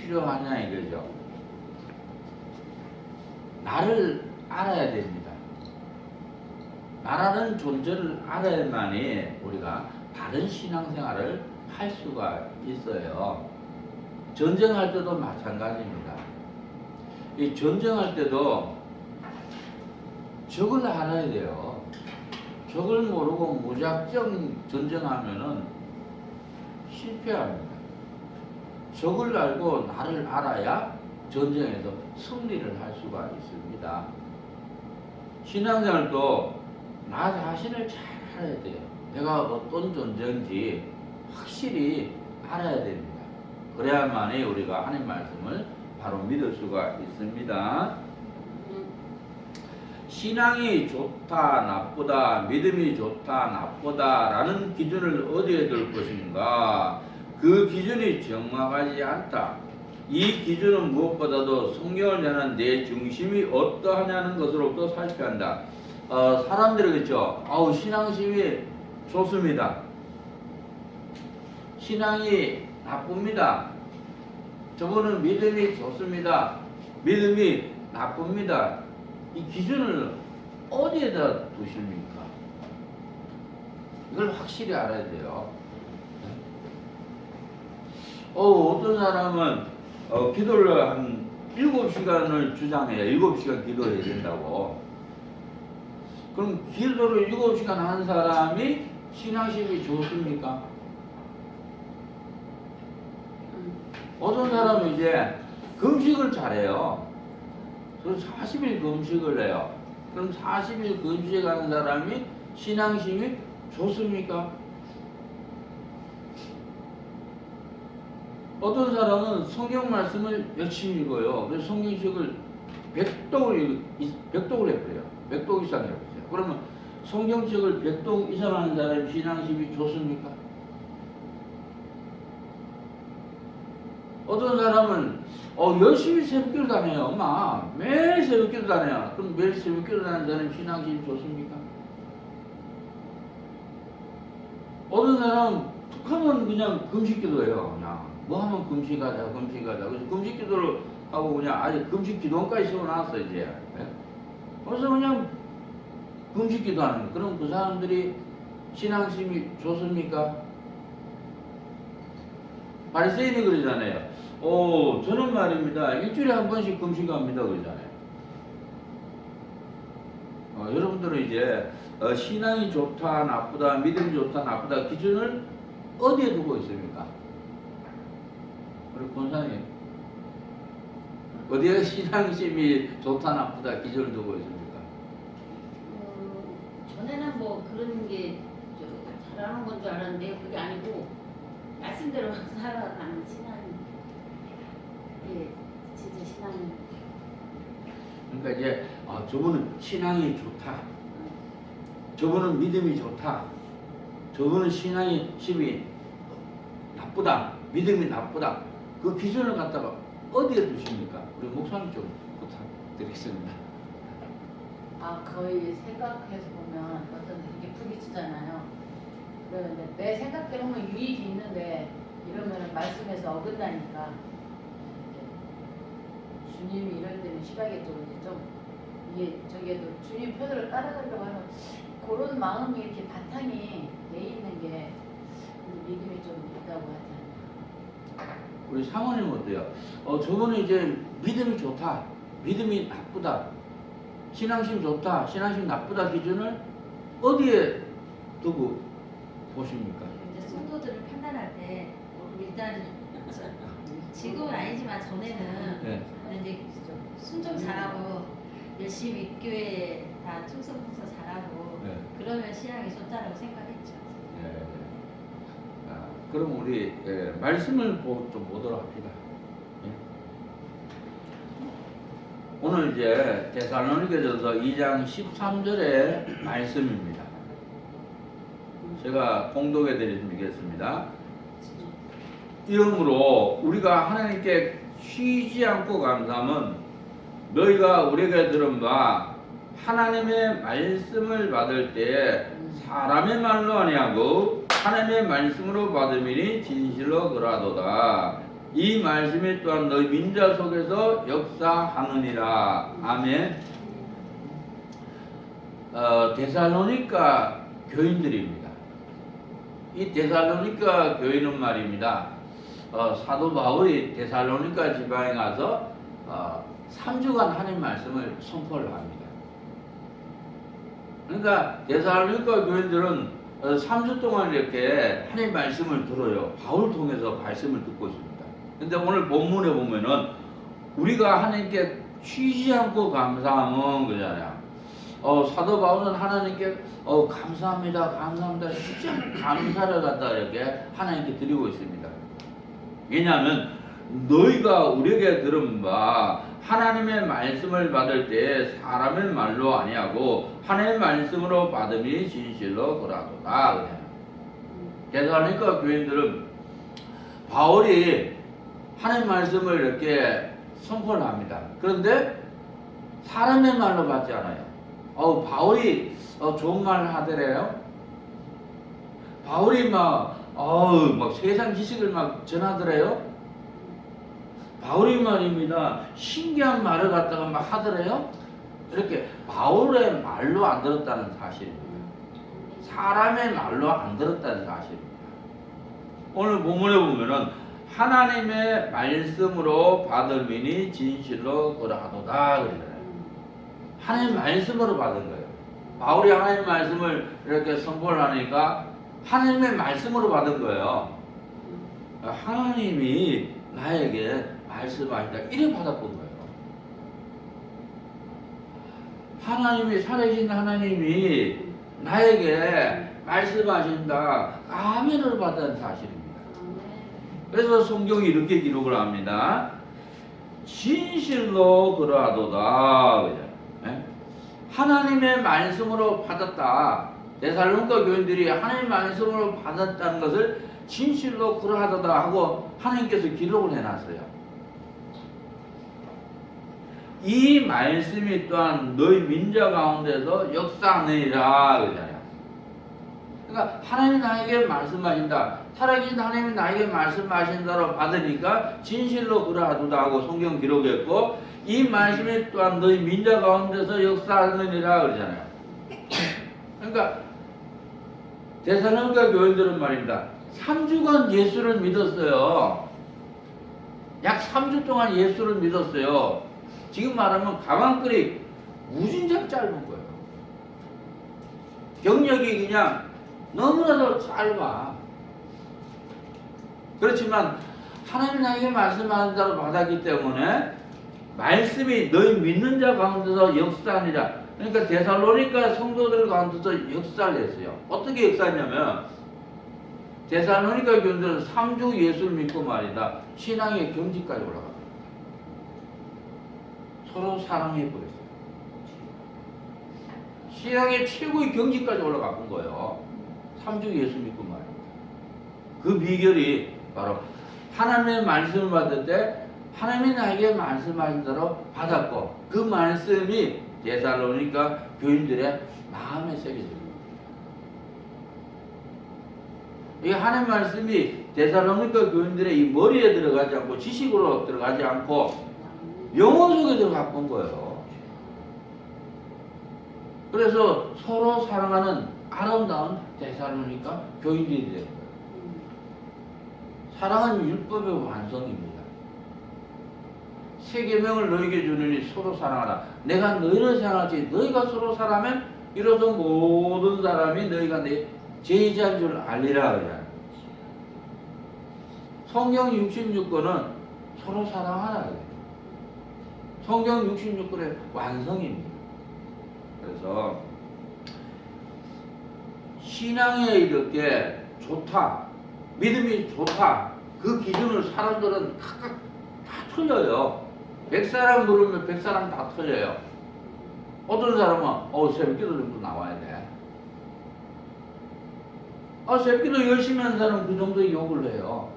필요하냐 이거죠. 나를 알아야 됩니다. 나라는 존재를 알아야만이 우리가 바른 신앙생활을 할 수가 있어요. 전쟁할 때도 마찬가지입니다. 이 전쟁할 때도 적을 알아야 돼요. 적을 모르고 무작정 전쟁하면은 실패합니다. 적을 알고 나를 알아야 전쟁에서 승리를 할 수가 있습니다. 신앙생활도 나 자신을 잘 알아야 돼요. 내가 어떤 존재인지 확실히 알아야 됩니다. 그래야만이 우리가 하나님 말씀을 바로 믿을 수가 있습니다. 신앙이 좋다 나쁘다 믿음이 좋다 나쁘다 라는 기준을 어디에 둘 것인가? 그 기준이 정확하지 않다. 이 기준은 무엇보다도 성경을 내는 내 중심이 어떠하냐는 것으로부터 살펴야 한다. 사람들이 그렇죠. 신앙심이 좋습니다. 신앙이 나쁩니다. 저분은 믿음이 좋습니다. 믿음이 나쁩니다. 이 기준을 어디에다 두십니까? 이걸 확실히 알아야 돼요. 어떤 사람은 기도를 한 7시간을 주장해요. 7시간 기도해야 된다고. 그럼 기도를 7시간 한 사람이 신앙심이 좋습니까? 어떤 사람은 이제 금식을 잘해요. 그래서 40일 금식을 해요. 그럼 40일 금식하는 사람이 신앙심이 좋습니까? 어떤 사람은 성경 말씀을 열심히 읽어요. 그래서 성경책을 100독을 해버려요. 100독 이상 해버려요. 그러면 성경책을 100독 이상 하는 사람이 신앙심이 좋습니까? 어떤 사람은 열심히 새벽기도 다녀요. 엄마 매일 새벽기도 다녀요. 그럼 매일 새벽기도 다니는 사람이 신앙심이 좋습니까? 어떤 사람은 툭 하면 그냥 금식기도해요. 그냥 뭐 하면 금식하자. 그래서 금식기도를 하고 그냥 아직 금식 기도원까지 세워놨어 이제. 그래서 그냥 금식기도 하는 거예요. 그럼 그 사람들이 신앙심이 좋습니까? 바리새인이 그러잖아요. 저는 말입니다. 일주일에 한 번씩 금식합니다. 그러잖아요. 여러분들은 이제 신앙이 좋다 나쁘다 믿음이 좋다 나쁘다 기준을 어디에 두고 있습니까? 우리 권사님 어디에 신앙심이 좋다 나쁘다 기준을 두고 있습니까? 전에는 뭐 그런 게 잘하는 건 줄 알았는데 그게 아니고 말씀대로 살아가는 신앙. 예, 진짜 신앙. 그러니까 이제 저분은 신앙이 좋다. 저분은 믿음이 좋다. 저분은 신앙이 나쁘다. 믿음이 나쁘다. 그 기준을 갖다가 어디에 두십니까? 우리 목사님 좀 부탁드리겠습니다. 거의 생각해서 보면 어떤 되게 부딪히잖아요. 그런데 내 생각대로는 유익이 있는데 이러면 말씀에서 어긋나니까 주님이 이럴 때는 싫어하겠죠. 좀 이게 저기에도 주님 편으로 따라가려고 하는 그런 마음이 이렇게 바탕이 돼 있는 게 믿음이 좀 있다고 하지 않나. 우리 사모님 어때요? 저분은 이제 믿음이 좋다. 믿음이 나쁘다. 신앙심 좋다. 신앙심 나쁘다 기준을 어디에 두고 보십니까? 이제 성도들을 판단할 때 일단 지금은 아니지만 전에는 네. 이제 순종 잘하고 열심히 교회 다 충성해서 잘하고 네. 그러면 신앙이 좋다라고 생각했죠. 네. 그럼 우리 말씀을 좀 보도록 합시다. 오늘 이제 데살로니가전서 2장 13절의 말씀입니다. 제가 공독해 드리겠습니다. 이러므로 우리가 하나님께 쉬지 않고 감사함은 너희가 우리에게 들은 바 하나님의 말씀을 받을 때에 사람의 말로 아니하고 하나님의 말씀으로 받음이니 진실로 그러하도다. 이 말씀이 또한 너희 민자 속에서 역사하느니라. 아멘. 데살로니가 교인들입니다. 이 데살로니가 교인은 말입니다. 사도 바울이 데살로니가 지방에 가서 3주간 하나님 말씀을 선포를 합니다. 그러니까 데살로니가 교인들은 3주 동안 이렇게 하나님 말씀을 들어요. 바울을 통해서 말씀을 듣고 있습니다. 근데 오늘 본문에 보면은 우리가 하나님께 쉬지 않고 감사하면 그잖아요. 사도 바울은 하나님께 감사합니다, 감사합니다, 쉬지 않고 감사를 갖다 이렇게 하나님께 드리고 있습니다. 왜냐하면 너희가 우리에게 들은 바 하나님의 말씀을 받을 때 사람의 말로 아니하고 하나님의 말씀으로 받음이 진실로 그러하도다. 데살로니가 교인들은 바울이 하나님 말씀을 이렇게 선포를 합니다. 그런데 사람의 말로 받지 않아요. 바울이 좋은 말 하더래요. 바울이 막 세상 지식을 막 전하더래요. 바울이 말입니다. 신기한 말을 갖다가 막 하더래요. 이렇게 바울의 말로 안 들었다는 사실입니다. 사람의 말로 안 들었다는 사실입니다. 오늘 본문에 보면은 하나님의 말씀으로 받을미니 진실로 그러하도다 그러잖아요. 하나님 말씀으로 받은 거예요. 바울이 하나님 말씀을 이렇게 선포를 하니까 하나님의 말씀으로 받은 거예요. 하나님이 나에게 말씀하신다 이래 받았던 거예요. 하나님이 살아계신 하나님이 나에게 말씀하신다 아멘을 받은 사실입니다. 그래서 성경이 이렇게 기록을 합니다. 진실로 그러하도다. 하나님의 말씀으로 받았다. 데살로니가 교인들이 하나님의 말씀으로 받았다는 것을 진실로 그러하도다 하고 하나님께서 기록을 해놨어요. 이 말씀이 또한 너희 민자 가운데서 역사하느니라 그러잖아요. 그러니까 하나님이 나에게 말씀하신다. 살아계신 하나님이 나에게 말씀하신다로 받으니까 진실로 그러하도다 하고 성경 기록했고 이 말씀이 또한 너희 민자 가운데서 역사하느니라 그러잖아요. 그러니까 데살로니가 교인들은 말입니다. 3주간 예수를 믿었어요. 약 3주 동안 예수를 믿었어요. 지금 말하면 가방끈이 무진장 짧은 거예요. 경력이 그냥 너무나도 짧아. 그렇지만 하나님 나에게 말씀하는 자로 받았기 때문에 말씀이 너희 믿는 자 가운데서 역사하니라. 그러니까 데살로니가 성도들 가운데서 역사를 했어요. 어떻게 역사했냐면 데살로니가 교인들은 3주 예수를 믿고 말이다. 신앙의 경지까지 올라갑니다. 서로 사랑해 버렸어요. 신앙의 최고의 경지까지 올라간 거예요. 3주 예수 믿고 말입니다. 그 비결이 바로 하나님의 말씀을 받을 때 하나님이 나에게 말씀하신 대로 받았고 그 말씀이 데살로니가 교인들의 마음에 새겨집니다. 이 하나님 말씀이 데살로니가 교인들의 이 머리에 들어가지 않고 지식으로 들어가지 않고 영혼 속에 들어가 본 거예요. 그래서 서로 사랑하는 아름다운 데살로니가 교인들이 된 거예요. 사랑은 율법의 완성입니다. 세 계명을 너희에게 주느니 서로 사랑하라. 내가 너희를 사랑하지 너희가 서로 사랑하면 이로써 모든 사람이 너희가 내 제자인 줄 알리라 그러잖아요. 성경 66권은 서로 사랑하라 그래요. 성경 66권의 완성입니다. 그래서 신앙에 이렇게 좋다, 믿음이 좋다, 그 기준을 사람들은 각각 다 틀려요. 100사람 물으면 100사람 다 틀려요. 어떤 사람은 새벽기도 정도 나와야 돼. 새벽기도 열심히 하는 사람은 그 정도의 욕을 해요.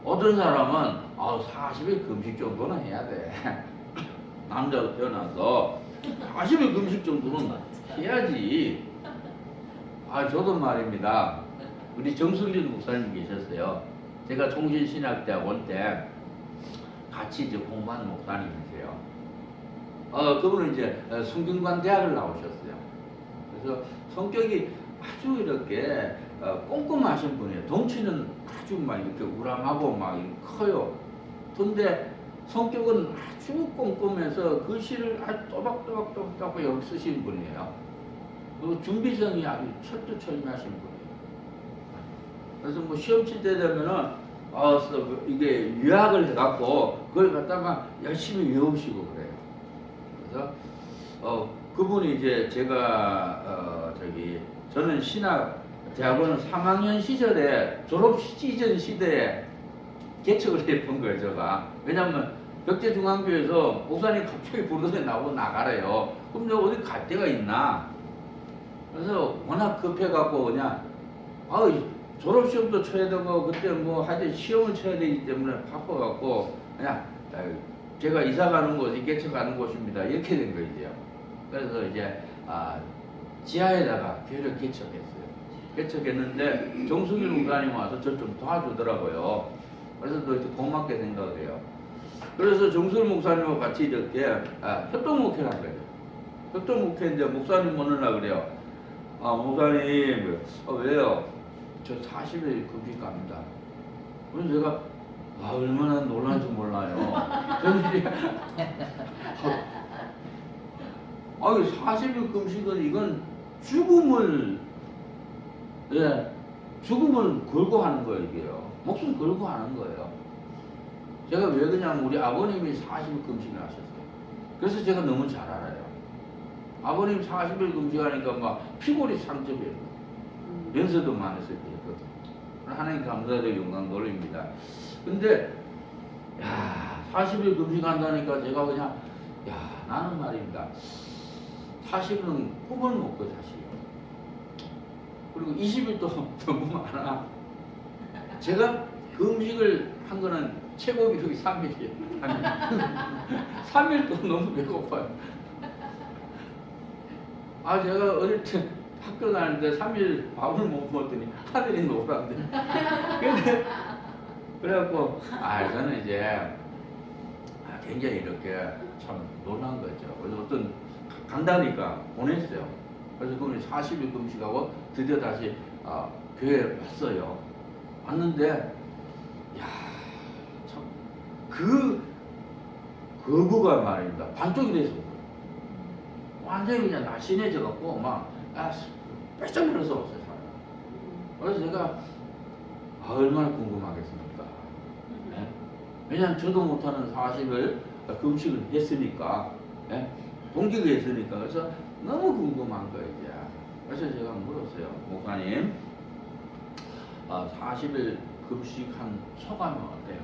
어떤 사람은 40일 금식 정도는 해야 돼. 남자로 태어나서 40일 금식 정도는 해야지. 저도 말입니다. 우리 정승진 목사님 계셨어요. 제가 종신신학대학원 때 같이 이제 공부하는 목사님이세요. 그분은 이제 성균관 대학을 나오셨어요. 그래서 성격이 아주 이렇게 꼼꼼하신 분이에요. 덩치는 아주 막 이렇게 우람하고 막 커요. 근데 성격은 아주 꼼꼼해서 글씨를 아주 또박또박 이렇게 쓰신 분이에요. 그리고 준비성이 아주 철두철미하신 분이에요. 그래서 뭐 시험 칠 때 되면은 이게 유학을 해갖고 그걸 갖다가 열심히 외우시고 그래요. 그래서 그분이 이제 제가 저는 신학 대학원은 3학년 시절에 졸업 시즌 시대에 개척을 해본 거예요, 제가. 왜냐면 벽제중앙교에서 목사님 갑자기 부르더니 나보고 나가래요. 그럼 내가 어디 갈 데가 있나? 그래서 워낙 급해갖고 그냥 졸업시험도 쳐야 되고 그때 뭐 하여튼 시험을 쳐야 되기 때문에 바빠갖고 그냥 제가 이사 가는 곳이 개척하는 곳입니다. 이렇게 된 거예요. 그래서 이제 지하에다가 교회를 개척했어요. 개척했는데 정수길 목사님 와서 저 좀 도와주더라고요. 그래서 또 고맙게 생각을 해요. 그래서 정수길 목사님과 같이 이렇게 협동목회를 한 거예요. 협동목회인데 목사님 어느 날 그래요. 목사님 왜요? 저 40일 금식 갑니다. 그래서 제가 얼마나 놀란지 몰라요. 저는 40일 금식은 이건 죽음을 걸고 하는 거예요, 이게요. 목숨 걸고 하는 거예요. 제가 왜 그러냐면 우리 아버님이 40일 금식을 하셨어요. 그래서 제가 너무 잘 알아요. 아버님 40일 금식하니까 막 피골이 상접이에요. 연세도 많으실 때요. 하나님 감사드리고 영광 돌립니다. 근데 40일 금식한다니까 제가 그냥 나는 말입니다. 40일은 꿈을 먹고 사실요. 그리고 20일도 너무 많아. 제가 금식을 한 거는 최고 기록이 3일이에요. 3일도 너무 배고파요. 제가 어릴 때 학교 다니는데 3일 밥을 못 먹었더니 아들이 놀았는데. 근데 그래갖고 저는 이제 굉장히 이렇게 참 놀란 거죠. 그래서 어떤 간다니까 보냈어요. 그래서 그분이 40일 금식하고 드디어 다시 교회에 왔어요. 왔는데 참 거구가 말입니다. 반쪽이 돼서 완전히 그냥 날씬해져 갖고 막 뺏짝 물어서 왔어요. 그래서 제가 얼마나 궁금하겠습니까? 네? 왜냐하면 저도 못하는 40을 금식을 했으니까, 네? 동기가 했으니까. 그래서 너무 궁금한 거예요. 이제. 그래서 제가 물었어요. 목사님 40일 금식한 소감이 어때요?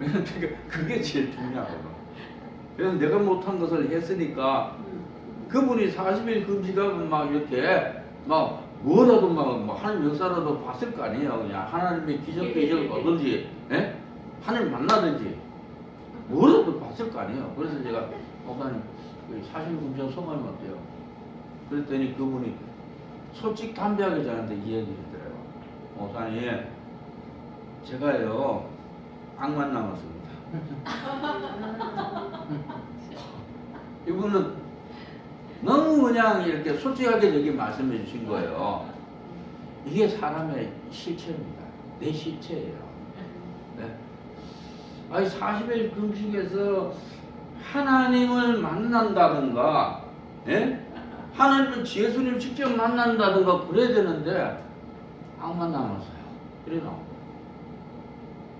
왜냐면 그게 제일 중요하거든. 그래서 내가 못한 것을 했으니까 그분이 40일 금식하면 막 이렇게 막 뭐라도 막 하나님 역사라도 봤을 거 아니에요. 그냥 하나님의 기적을 얻든지, 예? 하나님 만나든지 뭐라도 봤을 거 아니에요. 그래서 제가 목사님 40일 금식 소감이 어때요? 그랬더니 그분이 솔직담대하게 저한테 이 얘기를 했더라고요. 목사님, 제가요 악만 남았습니다. 이분은 너무 그냥 이렇게 솔직하게 저기 말씀해 주신 거예요. 이게 사람의 실체입니다. 내 실체예요. 네? 40일 금식에서 하나님을 만난다든가, 예? 하나님을 예수님을 직접 만난다든가 그래야 되는데 악만 남았어요. 그래 나온 거예요.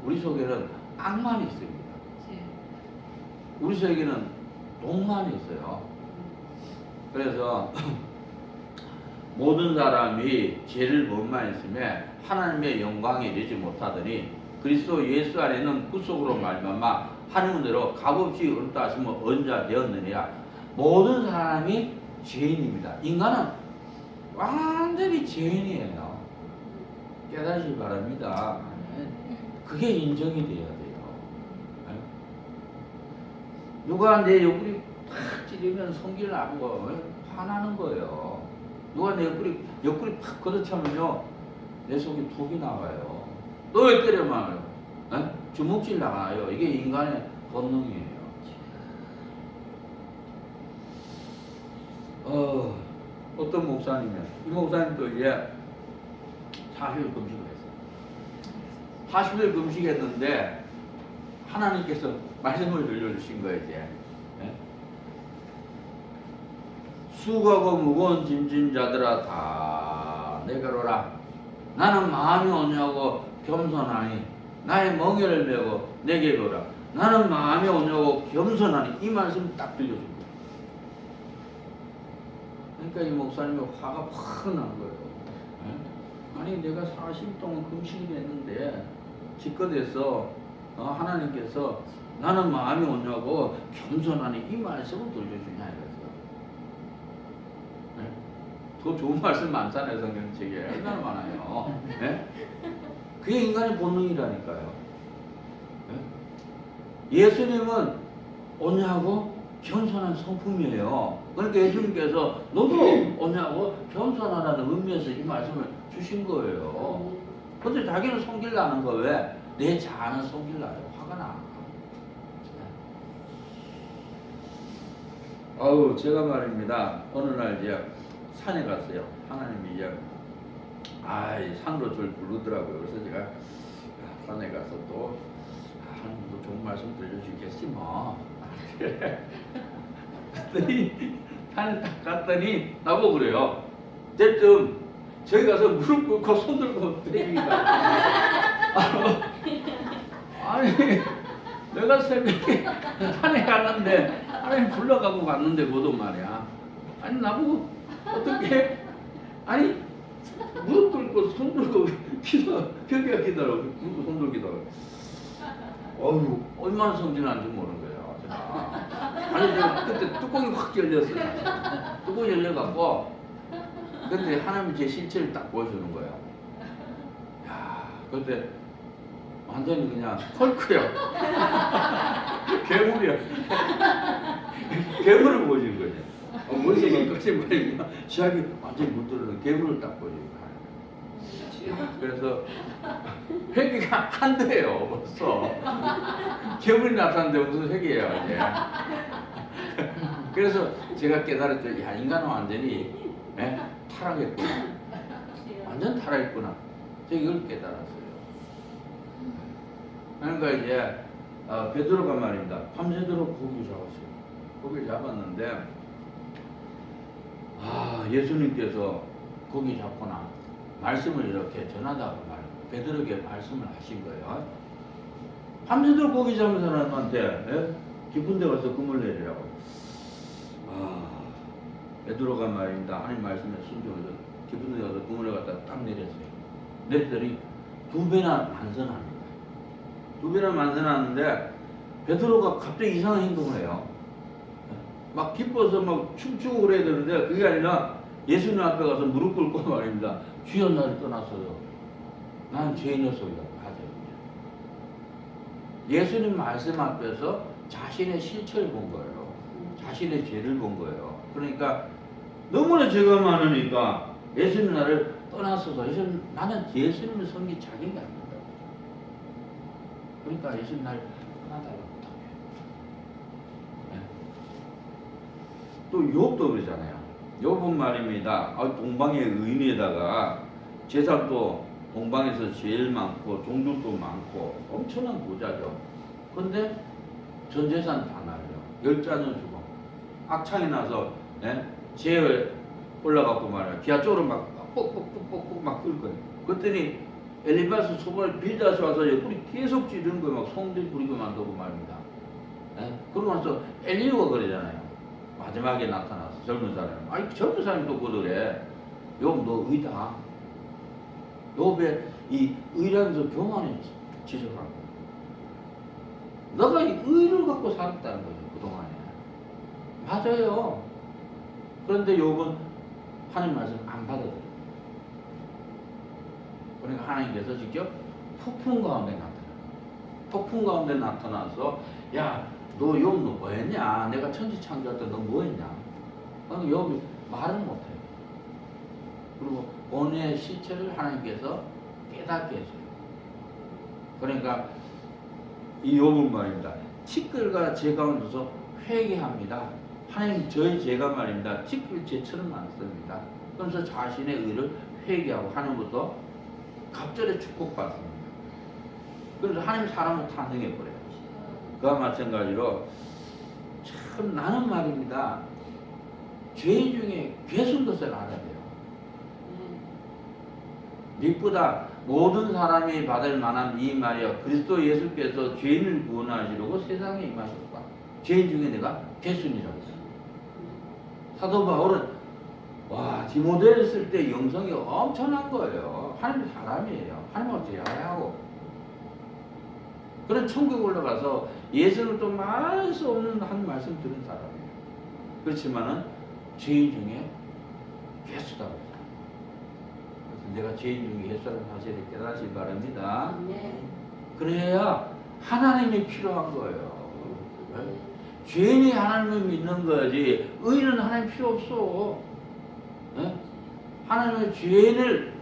우리 속에는 악만 있습니다. 우리 속에는 돈만 있어요. 그래서 모든 사람이 죄를 범하였으며 하나님의 영광에 이르지 못하더니 그리스도 예수 안에는 구속으로 말미암아 하늘문대로 값없이 얻다 하시면 언자 되었느니라. 모든 사람이 죄인입니다. 인간은 완전히 죄인이에요. 깨닫기 바랍니다. 그게 인정이 돼야 돼요. 누가 내 옆구리 팍 찌르면 성질 나고 화나는 거예요. 누가 내 옆구리 팍 걷어차면요 내 속에 독이 나와요. 또 왜 때려 맞아요? 에? 주먹질 나가요. 이게 인간의 본능이에요. 어떤 목사님이요? 이 목사님도 이제 40일 금식을 했어요. 40일 금식했는데 하나님께서 말씀을 들려주신 거예요. 이제 예? 수고하고 무거운 짐진 자들아 다 내게로 오라. 나는 마음이 온유하고 겸손하니 나의 멍에를 메고 내게 오라. 나는 마음이 온유하고 겸손하니 이 말씀 딱 들려준 거예요. 그러니까 이 목사님이 화가 확 난 거예요. 예? 아니 내가 40일 동안 금식을 했는데 기껏해서 하나님께서 나는 마음이 온유하고 겸손하니 이 말씀을 들려주냐 이랬어요. 예? 더 좋은 말씀 많잖아요. 성경책에 얼마나 많아요. 예? 그게 인간의 본능이라니까요. 예? 예수님은 온유하고 겸손한 성품이에요. 그러니까 예수님께서 너도 온유하고 겸손하라는 의미에서 이 말씀을 주신 거예요. 근데 자기는 성질 나는 거 왜? 내 자아는 성질 나요. 화가 나. 아우 제가 말입니다. 어느 날 이제 산에 갔어요. 하나님이 이제 산으로 저를 부르더라고요. 그래서 제가 산에 가서 또 하나님도 좋은 말씀 들려주겠지 뭐. 갔더니 산에 딱 갔더니 나보고 그래요. 대뜸 저기 가서 무릎 꿇고 손 들고 때립니다. 아니 내가 새벽에 산에 갔는데 하나님 불러가고 갔는데 뭐든 말이야. 아니 나보고 어떻게 아니 무릎 꿇고 손 들고 벽에 기다려 꿇고 손 들고 기다려. 어휴 얼마나 성질나는지 모르는 거예요. 제가. 아니 내가 그때 뚜껑이 확 열렸어요. 뚜껑이 열려갖고 근데 하나님이 제 실체를 딱 보여주는 거예요. 야 근데 완전히 그냥 헐크요. 괴물이야. 괴물을 보여주는 거예요. 머릿속에 끝이 말이야. 시작이 완전히 못 들어는 괴물을 딱 보여주는 거예요. 그래서 회개가 안 돼요. 벌써. 괴물이 나타났는데 무슨 회개예요 이제. 그래서 제가 깨달았죠. 야 인간은 완전히 타락했구나. 완전 타락했구나. 제가 이걸 깨달았어요. 그러니까 이제 베드로가 말입니다. 밤새도록 고기 잡았어요. 고기를 잡았는데 예수님께서 고기 잡거나 말씀을 이렇게 전하다고 베드로에게 말씀을 하신 거예요. 밤새도록 고기 잡은 사람한테 깊은 데 가서 금을 내리라고. 베드로가 말입니다. 하나님 말씀에 순종해서 깊은 데 가서 금을 갖다 딱 내렸어요. 내렸더니 2배나 만선합니다. 2배나 만선하는데 베드로가 갑자기 이상한 행동을 해요. 막 기뻐서 막 춤추고 그래야 되는데 그게 아니라 예수님 앞에 가서 무릎 꿇고 말입니다. 주여 나를 떠났어요. 난 죄인 녀석이다. 하죠. 예수님 말씀 앞에서 자신의 실체를 본 거예요. 자신의 죄를 본 거예요. 그러니까 너무나 죄가 많으니까 예수님 나를 떠나서서 나는 예수님을 섬길 자격이 안 된다고. 그러니까 예수님 나를 떠나달라고 부탁해요. 네. 또 욥도 그러잖아요. 욥은 말입니다. 동방의 의인에다가 재산도 동방에서 제일 많고 종족도 많고 엄청난 부자죠. 근데 전 재산 다 날려. 10자녀 주고 악창이 나서 재에 올라가고 말이야. 기아쪽으로 막 뽁뽁뽁뽁 막 끓 거예요. 그랬더니 엘리바스 소발 빌다스 와서 옆구리 계속 찌르는 거예요. 막 송들 부리고 만들고 말입니다. 그러고 나서 엘리오가 그러잖아요. 마지막에 나타나서 젊은 사람. 아니 젊은 사람이 또 그러래. 욥 너 의다. 욥의 이 의라면서 교만에 지적하는 거예요. 너가 이 의를 갖고 살았다는 거죠. 그동안에. 맞아요. 그런데 욥은 하나님 말씀 안 받아들여요. 그러니까 하나님께서 직접 폭풍 가운데 나타나요. 폭풍 가운데 나타나서 야 너 욥 너 뭐했냐? 내가 천지 창조할 때 너 뭐했냐? 그러니까 욥이 말을 못해요. 그리고 본인의 실체를 하나님께서 깨닫게 해줘요. 그러니까 이 욥은 말입니다. 티끌과 제 가운데서 회개합니다. 하나님 저희 제가 말입니다. 티끌 제처럼 많습니다. 그래서 자신의 의를 회개하고 하나님부터 갑절에 축복받습니다. 그래서 하나님 사람을 탄생해버려요. 그와 마찬가지로 참 나는 말입니다. 죄 중에 괴순 것을 알아야 돼요. 믿보다 모든 사람이 받을 만한 이 말이여 그리스도 예수께서 죄인을 구원하시려고 세상에 임하셨다. 죄인 중에 내가 괴순이라고 했어요. 사도 바울은 와 디모데를 쓸 때 영성이 엄청난 거예요. 하나님 사람이에요. 하나님하고 대화해야 하고 그런 천국 올라가서 예수를 또 말할 수 없는 한 말씀 들은 사람이에요. 그렇지만은 죄인 중에 괴수다고 했어요. 그래서 내가 죄인 중에 괴수라는 사실을 깨닫기 바랍니다. 그래야 하나님이 필요한 거예요. 네? 죄인이 하나님을 믿는 거지 의인은 하나님 필요 없어. 네? 하나님은 죄인을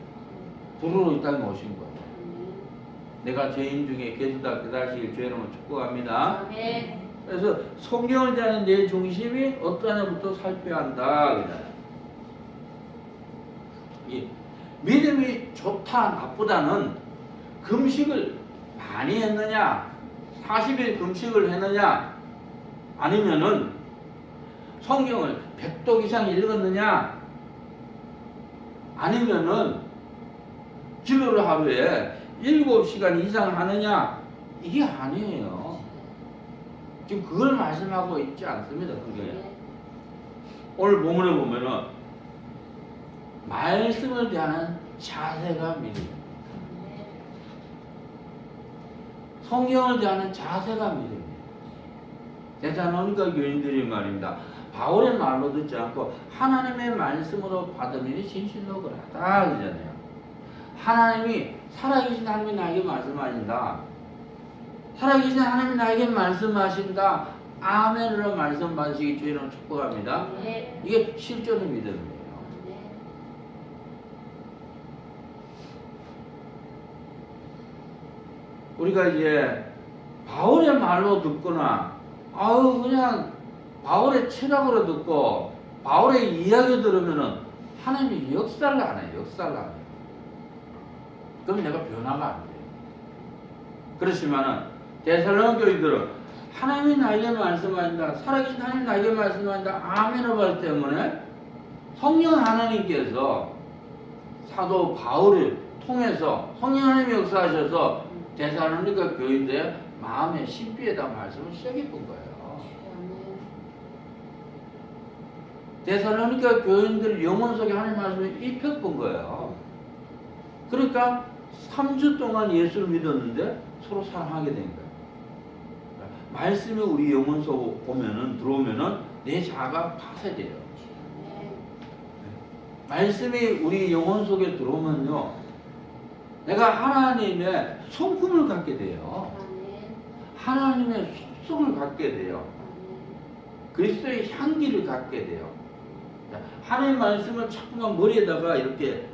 부르러 이 땅에 오신 거예요. 내가 죄인 중에 괴수다 깨닫기를 주의 이름으로 축복합니다. 그래서 성경을 대하는 내 중심이 어떠냐부터 살펴야 한다. 이 믿음이 좋다 나쁘다는 금식을 많이 했느냐 40일 금식을 했느냐 아니면은 성경을 100독 이상 읽었느냐 아니면은 기도를 하루에 7시간 이상 하느냐 이게 아니에요. 지금 그걸 말씀하고 있지 않습니다. 그게 오늘 본문에 보면은 말씀을 대하는 자세가 믿음입니다. 성경을 대하는 자세가 믿음입니다. 데살로니가 교인들이 말입니다. 바울의 말로 듣지 않고 하나님의 말씀으로 받으면 진실로 그러하다 그러잖아요. 하나님이 살아계신 하나님이 나에게 말씀하신다. 살아계신 하나님이 나에게 말씀하신다. 아멘으로 말씀 받으시기 주의로 축복합니다. 이게 실존의 믿음이에요. 우리가 이제 바울의 말로 듣거나 그냥 바울의 철학으로 듣고 바울의 이야기 들으면은 하나님이 역사를 안 해요. 역사를 안 해요. 그럼 내가 변화가 안 돼요. 그렇지만은 데살로니가 교인들은 하나님이 나에게 말씀하신다. 살아계신 하나님 나에게 말씀하신다. 아멘을 받기 때문에 성령 하나님께서 사도 바울을 통해서 성령 하나님이 역사하셔서 데살로니가 교인들의 마음의 심비에다 말씀을 시작해 본 거예요. 데살로니가 교인들 영혼 속에 하나님 말씀을 입혀 본 거예요. 그러니까 3주 동안 예수를 믿었는데 서로 사랑하게 된 거예요. 말씀이 우리 영혼 속에 들어오면은 내 자아가 파쇄돼요. 말씀이 우리 영혼 속에 들어오면요, 내가 하나님의 성품을 갖게 돼요. 하나님의 속성을 갖게 돼요. 그리스도의 향기를 갖게 돼요. 하나님의 말씀을 자꾸만 머리에다가 이렇게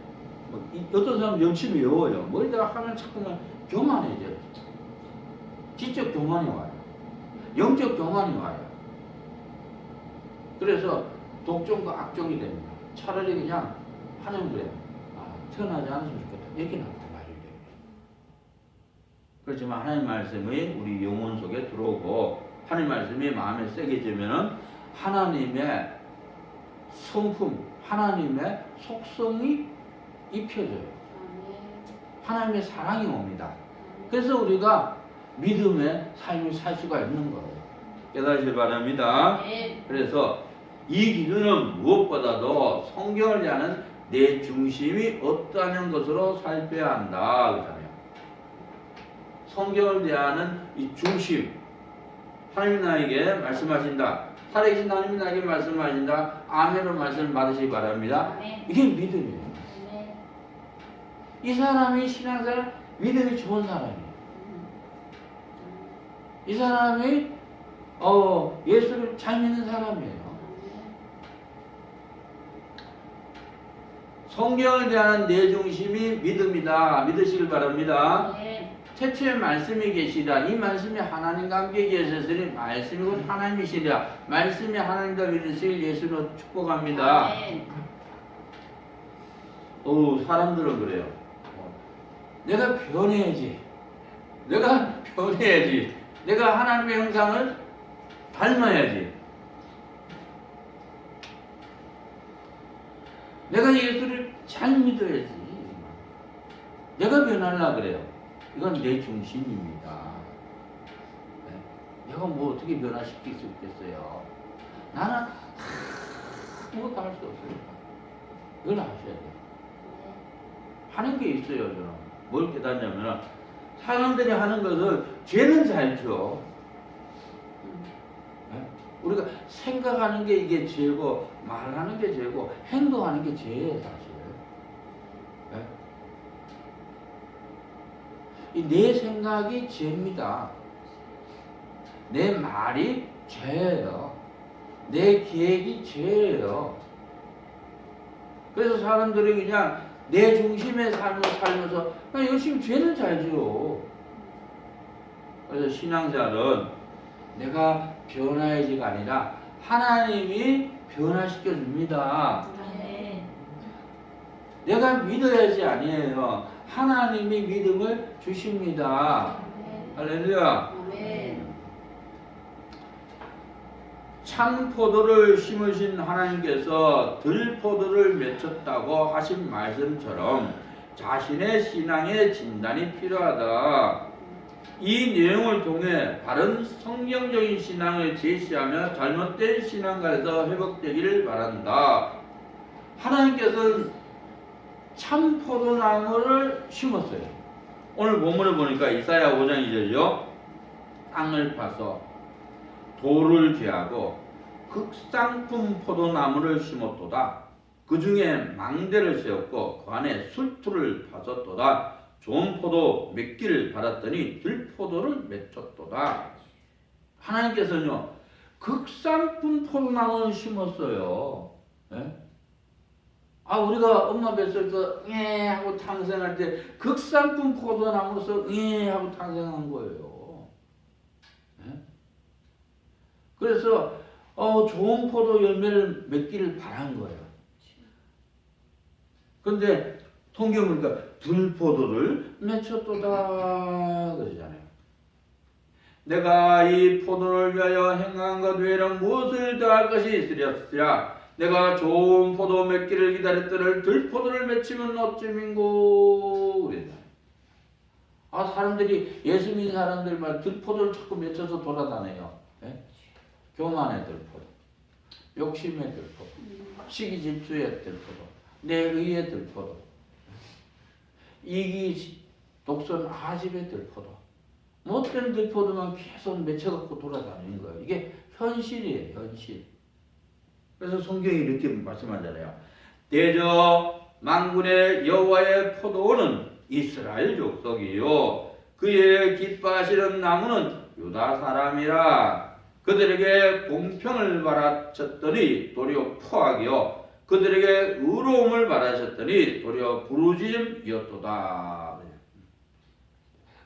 어떤 사람 열심히 외워요. 머리에다가 하면 자꾸만 교만해져요. 지적 교만이 와요. 영적 교만이 와요. 그래서 독종과 악종이 됩니다. 차라리 그냥 하나님 그래. 태어나지 않았으면 좋겠다. 이렇게 나왔단 말이에요. 그렇지만 하나님 말씀이 우리 영혼 속에 들어오고 하나님 말씀이 마음에 새겨지면은 하나님의 성품, 하나님의 속성이 입혀져요. 하나님의 사랑이 옵니다. 그래서 우리가 믿음의 삶을 살 수가 있는 거예요. 깨닫기 바랍니다. 그래서 이 기준은 무엇보다도 성경을 대하는 내 중심이 어떠한 것으로 살펴야 한다. 그러잖아요. 성경을 대하는 이 중심, 하나님이 나에게 말씀하신다. 살아계신 하나님이 나에게 말씀하신다. 아멘으로 말씀을 받으시기 바랍니다. 이게 믿음이에요. 이 사람이 신앙생활 믿음이 좋은 사람이에요. 이 사람이 예수를 잘 믿는 사람이에요. 성경을 대하는 내 중심이 믿음이다. 믿으시길 바랍니다. 태초에 말씀이 계시다. 이 말씀이 하나님과 함께 계셨으니 말씀이 곧 하나님이시라. 말씀이 하나님과 믿으실 예수로 축복합니다. 아멘. 사람들은 그래요. 내가 변해야지. 내가 변해야지. 내가 하나님의 형상을 닮아야지. 내가 예수를 잘 믿어야지. 내가 변하려 그래요. 이건 내 중심입니다. 내가 뭐 어떻게 변화시킬 수 있겠어요? 나는 아무것도 할 수 없습니다. 이걸 아셔야 돼요. 하는 게 있어요. 저는 뭘 깨닫냐면 사람들이 하는 것은 죄는 잘죠. 우리가 생각하는 게 이게 죄고 말하는 게 죄고 행동하는 게 죄예요, 사실. 이 내 생각이 죄입니다. 내 말이 죄예요. 내 계획이 죄예요. 그래서 사람들이 그냥 내 중심의 삶을 살면서 그냥 열심히 죄는 잘지요. 그래서 신앙자는 내가 변화해지가 아니라 하나님이 변화시켜 줍니다. 아멘. 내가 믿어야지 아니에요. 하나님이 믿음을 주십니다. 할렐루야. 아멘. 참 포도를 심으신 하나님께서 들포도를 맺혔다고 하신 말씀처럼 자신의 신앙의 진단이 필요하다. 이 내용을 통해 바른 성경적인 신앙을 제시하며 잘못된 신앙가에서 회복되기를 바란다. 하나님께서는 참 포도나무를 심었어요. 오늘 본문을 보니까 이사야 5장 2절이요. 땅을 파서 돌을 제하고 극상품 포도나무를 심었도다. 그 중에 망대를 세웠고 그 안에 술투를 파졌도다. 좋은 포도 맺기를 받았더니 들포도를 맺혔도다. 하나님께서는요 극상품 포도나무를 심었어요. 네? 우리가 엄마 뱃속에서 하고 탄생할 때 극상품 포도나무로서 하고 탄생한 거예요. 네? 그래서 좋은 포도 열매를 맺기를 바란 거예요. 그런데 통계 보니까 들포도를 맺혔도다 그러잖아요. 내가 이 포도를 위하여 행한 것 외에는 무엇을 더할 것이 있으랴. 내가 좋은 포도 맺기를 기다렸더니 들포도를 맺히면 어찌민고 그랬잖아요. 사람들이 예수 믿는 사람들만 들포도를 자꾸 맺혀서 돌아다녀요. 네? 교만의 들포도, 욕심의 들포도, 시기 질투의 들포도, 내 의의 들포도, 이기 독선 아집의 들포도, 못된 들포도만 계속 맺혀갖고 돌아다니는 거예요. 이게 현실이에요, 현실. 그래서 성경이 이렇게 말씀하잖아요. 대저 만군의 여호와의 포도원은 이스라엘 족속이요 그의 기뻐하시는 나무는 유다 사람이라. 그들에게 공평을 바라셨더니 도리어 포악이요 그들에게 의로움을 바라셨더니 도리어 부르짖음이었도다.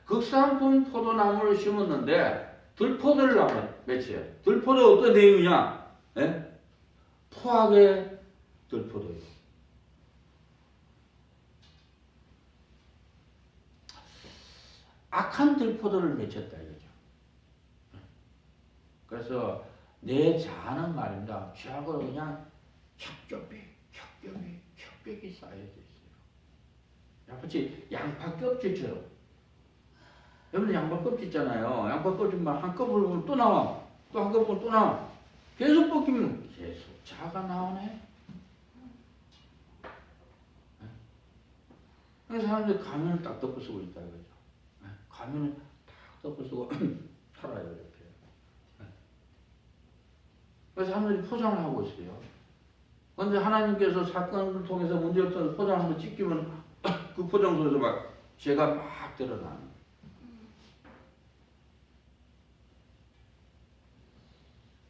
극상품 포도나무를 심었는데 들포도를 맺혀요. 들포도 어떤 내용이냐? 네? 포악의 들포도예요. 악한 들포도를 맺혔다 이거죠. 그래서 내 자아는 말입니다. 죄악으로 그냥 겹겹이 쌓여져 있어요. 마치 양파 껍질처럼. 여러분 양파 껍질 있잖아요. 양파 껍질만 한꺼번에 보면 또 나와. 또 한꺼번에 또 나와. 계속 벗기면 계속 자아가 나오네. 그래서 사람들이 가면을 딱 덮고 쓰고 있다 이거죠. 가면을 딱 덮고 쓰고 살아요 이렇게. 그래서 사람들이 포장을 하고 있어요. 그런데 하나님께서 사건을 통해서 문제부터 포장 한번 찍히면 그 포장 속에서 막 죄가 막 드러나는 거예요.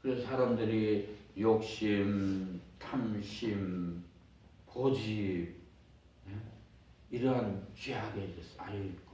그래서 사람들이 욕심, 탐심, 고집 이러한 죄악에 쌓여 있고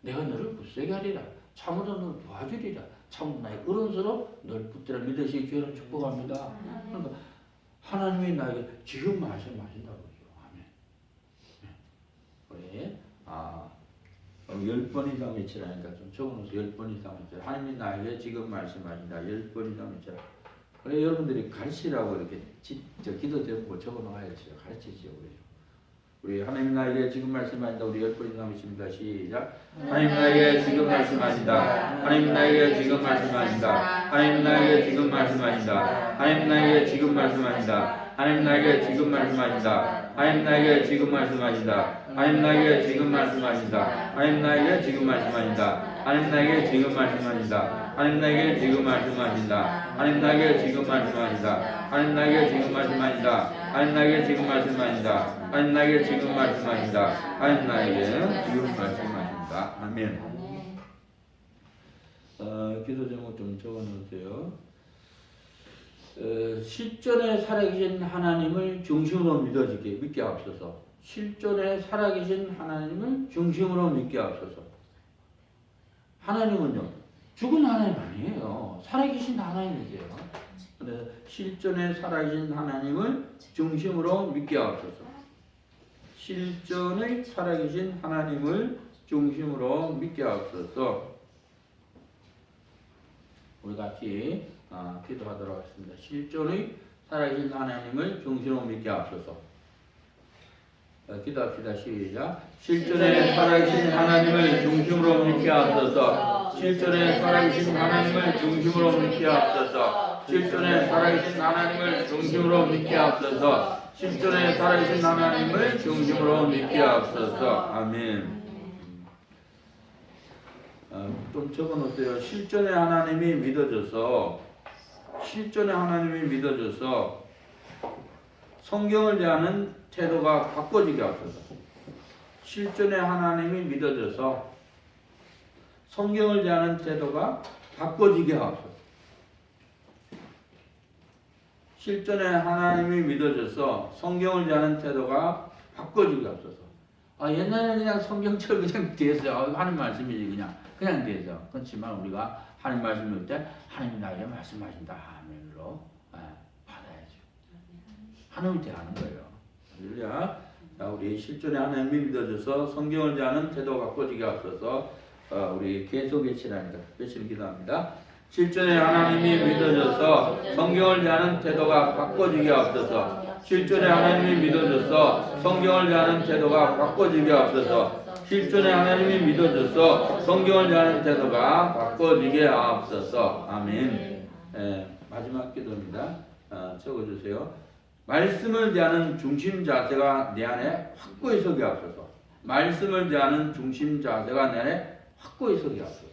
내가 너를 굳세게 하리라. 참으로 너를 도와주리라. 참으로 나의 어른스로 너를 붙들어 믿으시기 주의를 축복합니다. 그러니까 하나님이 나에게 지금 말씀하신다고 그러죠. 아멘. 우리 10번 이상 외치라니까 좀 적어놓어서 10번 이상 외치라. 하나님이 나에게 지금 말씀하신다. 10번 이상 외치라. 그래 여러분들이 가르치라고 이렇게 기도 제목 적어놓아야지. 가르치지요. 우리 하나님 나에게 지금 말씀하신다. 우리 10번 이상 외칩니다. 시작. 하나님 나에게 지금 말씀하신다. 하나님 나에게 지금 말씀하신다. 하나님 나에게 지금 말씀하신다. 하나님 나에게 지금 말씀하신다. 하나님 나에게 지금 말씀하신다. 하나님 나에게 지금 말씀하신다. 하나님 나에게 지금 말씀하신다. 하나님 나에게 지금 말씀하신다. 하나님 나에게 지금 말씀하신다. 하나님 나에게 지금 말씀하신다. 하나님 나에게 지금 말씀하신다. 하나님 나에게 지금 말씀하신다. 하나님 나에게 지금 말씀하신다. 하나님 나에게 지금 말씀하신다. 하나님 나에게 지금 말씀하신다. 아멘. 기도 제목 좀 적어놓으세요. 실존에 살아계신 하나님을 중심으로 믿게 앞서서. 실존에 살아계신 하나님을 중심으로 믿게 앞서서. 하나님은요 죽은 하나님 아니에요. 살아계신 하나님이세요. 그래서 실존에 살아계신 하나님을 중심으로 믿게 앞서서. 실존에 살아계신 하나님을 중심으로 믿게 앞서서. 우리 같이 기도하도록 하겠습니다. 실존의 살아계신 하나님을 중심으로 믿게 앞서서. 기도합시다. 시작. 실존의 살아계신 하나님을 중심으로 믿게 앞서서. 실존의 살아계신 하나님을 중심으로 믿게 앞서서. 실존의 살아계신 하나님을 중심으로 믿게 앞서서. 실존의 살아계신 하나님을 중심으로 믿게 앞서서. 아멘. 좀 적어놓으세요. 실존의 하나님이 믿어져서 성경을 대하는 태도가 바꿔지게 앞서서. 실존의 하나님이 믿어져서 성경을 대하는 태도가 바꿔지게 앞서서. 실존의 하나님이 믿어져서 성경을 대하는 태도가 바꿔지게 앞서서. 옛날에는 그냥 성경처럼 그냥 대해서 하는 말씀이지 그냥 대해서. 그렇지만 우리가 하나님 말씀 읽을 때 하나님이 나에게 말씀하신다. 아멘으로 받아야죠. 하나님을 대하는 거예요. 할렐루야. 자, 우리 실존의 하나님이 믿어져서 성경을 대하는 태도가 바꿔지게 앞서서 우리 계속 외치라니까 외치는 기도합니다. 실존의 하나님이 믿어져서 성경을 대하는 태도가 바꿔지게 앞서서. 실존의 하나님이 믿어져서 성경을 대하는 태도가 바꿔지게 앞서서. 실존의 하나님이 믿어져서 성경을 대하는 태도가 바꿔지게 앞서서. 아멘. 마지막 기도입니다. 적어주세요. 말씀을 대하는 중심 자세가 내 안에 확고히 서게 앞서서. 말씀을 대하는 중심 자세가 내 안에 확고히 서게 앞서서.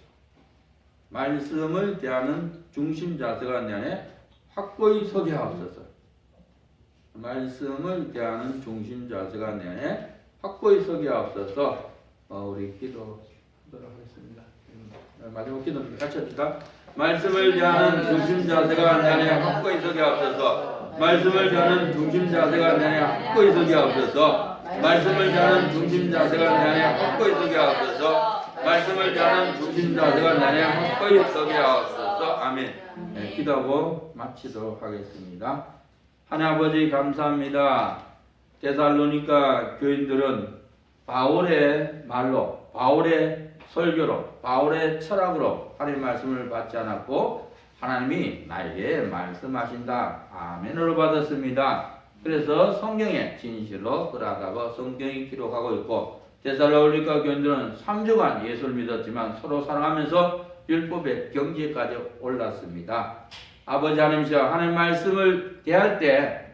말씀을 대하는 중심 자세가 내 안에 확고히 서게 앞서서. 말씀을 대하는 중심 자세가 내 안에 확고히 서게 앞서서. 우리 기도하도록 하겠습니다. 마지막 기도입니다. 같이 합시다. 말씀을 대하는 중심 자세가 내 안에 확고히 서게 앞서서. 말씀을 대하는 중심 자세가 내 안에 확고히 서게 앞서서. 말씀을 대하는 중심 자세가 내 안에 확고히 서게 앞서서. 말씀을 대하는 중심 자세가 내 안에 확고히 서게 앞서서. 아멘. 기도하고 마치도록 하겠습니다. 하나님 아버지 감사합니다. 데살로니가 교인들은 바울의 말로, 바울의 설교로, 바울의 철학으로 하나님의 말씀을 받지 않았고 하나님이 나에게 말씀하신다. 아멘으로 받았습니다. 그래서 성경에 진실로 그러하다고 성경이 기록하고 있고 데살로니가 교인들은 3주간 예수를 믿었지만 서로 사랑하면서 율법의 경지까지 올랐습니다. 아버지 하나님이시여 하나님 말씀을 대할 때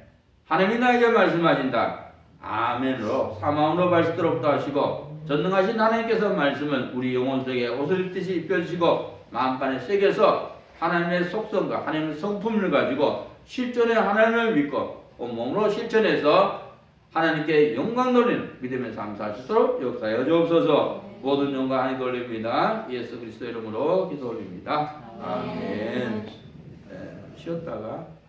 하나님이 나에게 말씀하신다. 아멘으로 사망으로 발시도록 하시고 전능하신 하나님께서 말씀을 우리 영혼 속에 옷을 입듯이 입혀주시고 마음간에 새겨서 하나님의 속성과 하나님의 성품을 가지고 실존의 하나님을 믿고 온몸으로 실천해서 하나님께 영광 돌리는 믿음의 삶 살 수 있도록 역사하여 주옵소서. 모든 영광 하나님 돌립니다. 예수 그리스도 이름으로 기도 올립니다. 아멘. 쉬었다가